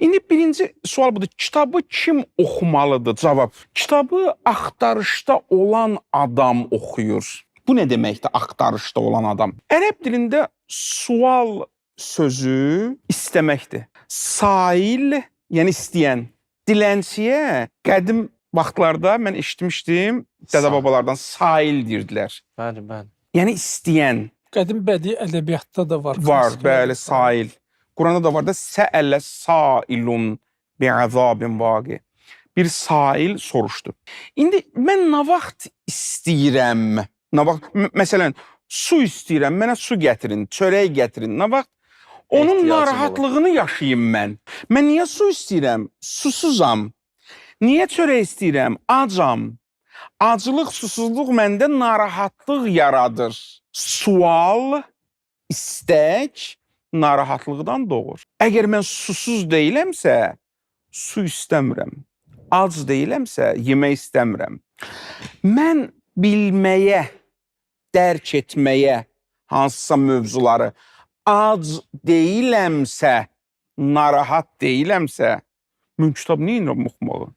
İndi birinci sual budur. Kitabı kim oxumalıdır? Cavab. Kitabı axtarışda olan adam oxuyur. Bu nə deməkdir axtarışda olan adam? Ərəb dilində sual sözü istəməkdir. Sail, yəni istəyən. Dilənçiyə qədim vaxtlarda mən eşitmişdim, dədə-babalardan sail deyirdilər. Bəli, bəli. Yəni istəyən. Qədim bədii ədəbiyyatda da var. Var, bəli, sail. Quranda da var da səələ sailun bi'azabin vaqi. Bir sail soruşdu. İndi mən nə vaxt istəyirəm? Nə vaxt məsələn su istəyirəm, mənə su gətirin, çörək gətirin. Nə vaxt onun narahatlığını yaşayım mən. Mən niyə su istəyirəm? Susuzam. Niyə çörək istəyirəm? Acam. Acılıq, susuzluq məndə narahatlıq yaradır. Sual, istək narahatlıqdan doğur. Əgər mən susuz deyiləmsə, su istəmirəm. Ac deyiləmsə, yemək istəmirəm. Mən bilməyə, dərk etməyə hansısa mövzuları ac deyiləmsə, narahat deyiləmsə, mən kitab neyinirəm oxumağı?